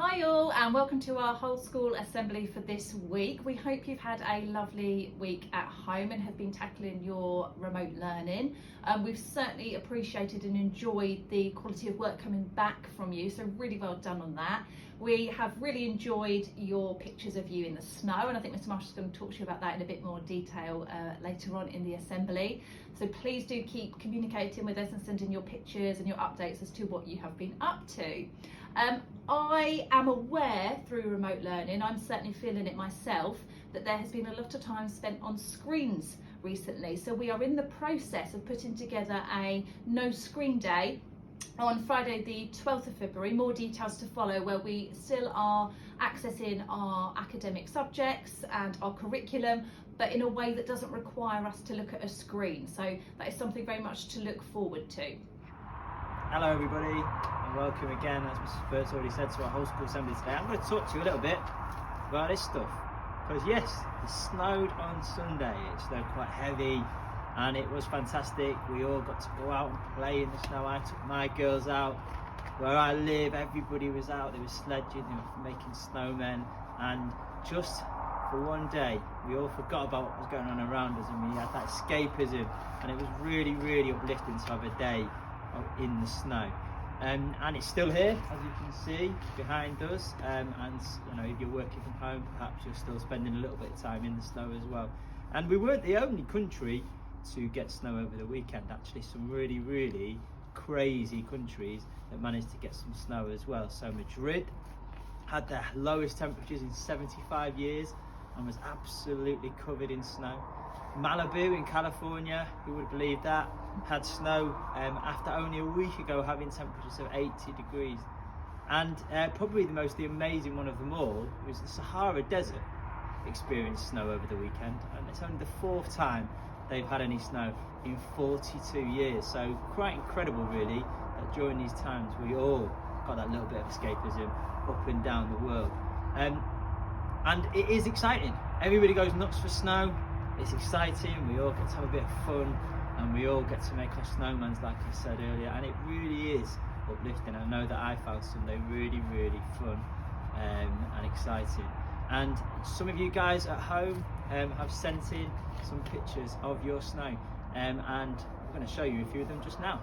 Hi all, and welcome to our whole school assembly for this week. We hope you've had a lovely week at home and have been tackling your remote learning. We've certainly appreciated and enjoyed the quality of work coming back from you, so really well done on that. We have really enjoyed your pictures of you in the snow, and I think Mr. Marshall's going to talk to you about that in a bit more detail later on in the assembly. So please do keep communicating with us and sending your pictures and your updates as to what you have been up to. I am aware through remote learning, I'm certainly feeling it myself, that there has been a lot of time spent on screens recently. So we are in the process of putting together a no screen day on Friday the 12th of February, more details to follow, where we still are accessing our academic subjects and our curriculum, but in a way that doesn't require us to look at a screen. So that is something very much to look forward to. Hello everybody, and welcome again, as Mrs. Bert's already said, to our whole school assembly today. I'm going to talk to you a little bit about this stuff, because yes, it snowed on Sunday. It snowed quite heavy and it was fantastic. We all got to go out and play in the snow. I took my girls out. Where I live, everybody was out. They were sledging, they were making snowmen, and just for one day we all forgot about what was going on around us and we had that escapism, and it was really, really uplifting to have a day in the snow. And it's still here, as you can see behind us, and you know, if you're working from home, perhaps you're still spending a little bit of time in the snow as well. And we weren't the only country to get snow over the weekend. Actually, some really, really crazy countries that managed to get some snow as well. So Madrid had their lowest temperatures in 75 years and was absolutely covered in snow. Malibu in California, who would believe that, had snow after only a week ago having temperatures of 80 degrees. And probably the amazing one of them all was the Sahara Desert experienced snow over the weekend, and it's only the 4th time they've had any snow in 42 years. So quite incredible really that during these times we all got that little bit of escapism up and down the world. And it is exciting. Everybody goes nuts for snow. It's exciting, we all get to have a bit of fun, and we all get to make our snowmans, like I said earlier, and it really is uplifting. I know that I found Sunday really, really fun and exciting. And some of you guys at home have sent in some pictures of your snow, and I'm going to show you a few of them just now.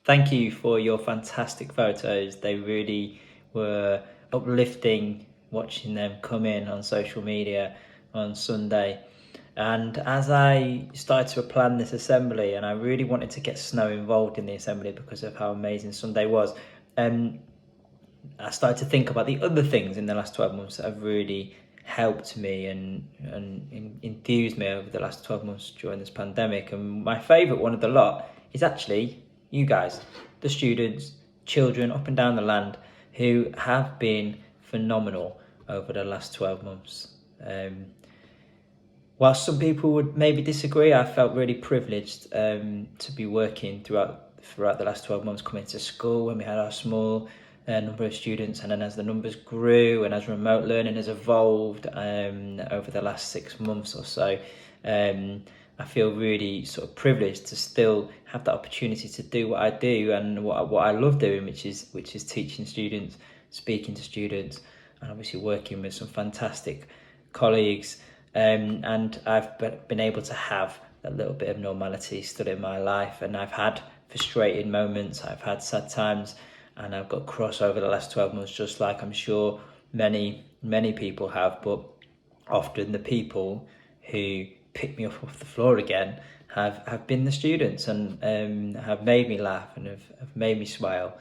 Thank you for your fantastic photos. They really were uplifting watching them come in on social media on Sunday. And as I started to plan this assembly, and I really wanted to get Snow involved in the assembly because of how amazing Sunday was, I started to think about the other things in the last 12 months that have really helped me and enthused me over the last 12 months during this pandemic. And my favourite one of the lot is actually you guys, the students, children up and down the land who have been phenomenal over the last 12 months. While some people would maybe disagree, I felt really privileged to be working throughout the last 12 months, coming to school when we had our small number of students, and then as the numbers grew and as remote learning has evolved over the last 6 months or so, I feel really sort of privileged to still have the opportunity to do what I do and what I love doing, which is teaching students, speaking to students, and obviously working with some fantastic colleagues. And I've been able to have a little bit of normality still in my life, and I've had frustrating moments, I've had sad times, and I've got cross over the last 12 months, just like I'm sure many people have. But often the people who pick me up off the floor again have been the students, and have made me laugh and have made me smile.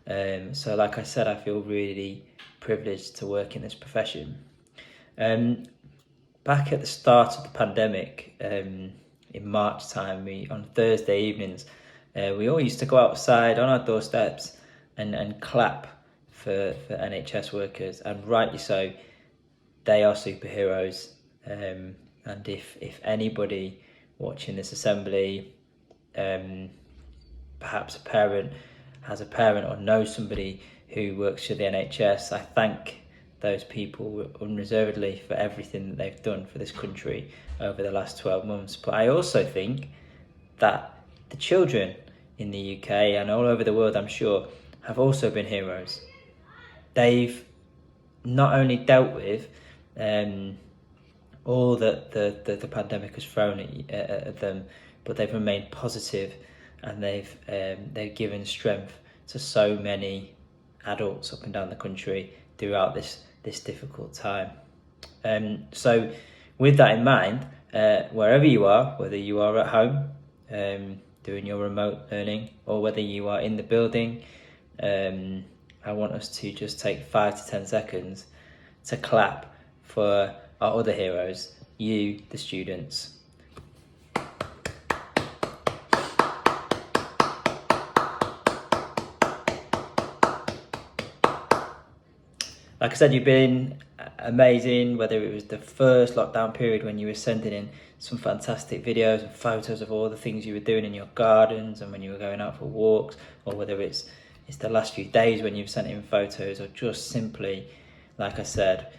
So like I said, I feel really privileged to work in this profession. Back at the start of the pandemic, in March time, on Thursday evenings, we all used to go outside on our doorsteps and clap for NHS workers, and rightly so. They are superheroes. And if anybody watching this assembly, perhaps has a parent or knows somebody who works for the NHS, I thank those people unreservedly for everything that they've done for this country over the last 12 months. But I also think that the children in the UK and all over the world, I'm sure, have also been heroes. They've not only dealt with all that the pandemic has thrown at them, but they've remained positive, and they've given strength to so many adults up and down the country throughout this difficult time. So with that in mind, wherever you are, whether you are at home doing your remote learning, or whether you are in the building, I want us to just take 5 to 10 seconds to clap for our other heroes, you, the students. Like I said, you've been amazing, whether it was the first lockdown period when you were sending in some fantastic videos and photos of all the things you were doing in your gardens and when you were going out for walks, or whether it's the last few days when you've sent in photos, or just simply, like I said,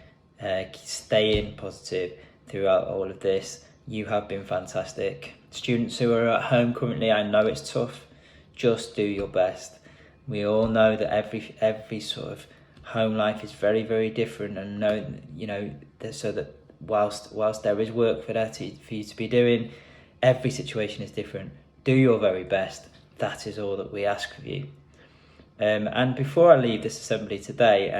staying positive throughout all of this. You have been fantastic. Students who are at home currently, I know it's tough. Just do your best. We all know that every sort of home life is very, very different, and so that whilst there is work for you to be doing, every situation is different. Do your very best. That is all that we ask of you. And before I leave this assembly today,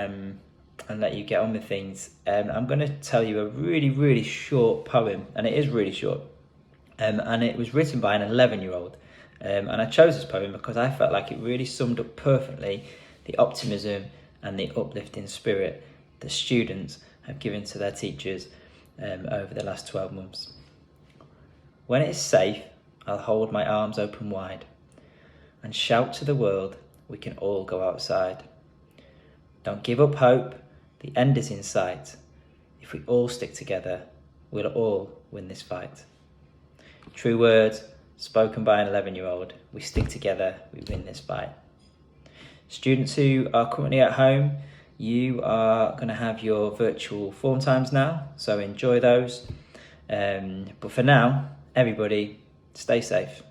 and let you get on with things, I'm going to tell you a really, really short poem, and it is really short, and it was written by an 11-year-old, and I chose this poem because I felt like it really summed up perfectly the optimism and the uplifting spirit the students have given to their teachers over the last 12 months. When it is safe, I'll hold my arms open wide and shout to the world, we can all go outside. Don't give up hope, the end is in sight. If we all stick together, we'll all win this fight. True words spoken by an 11-year-old. We stick together, we win this fight. Students who are currently at home, you are going to have your virtual form times now, so enjoy those. But for now, everybody, stay safe.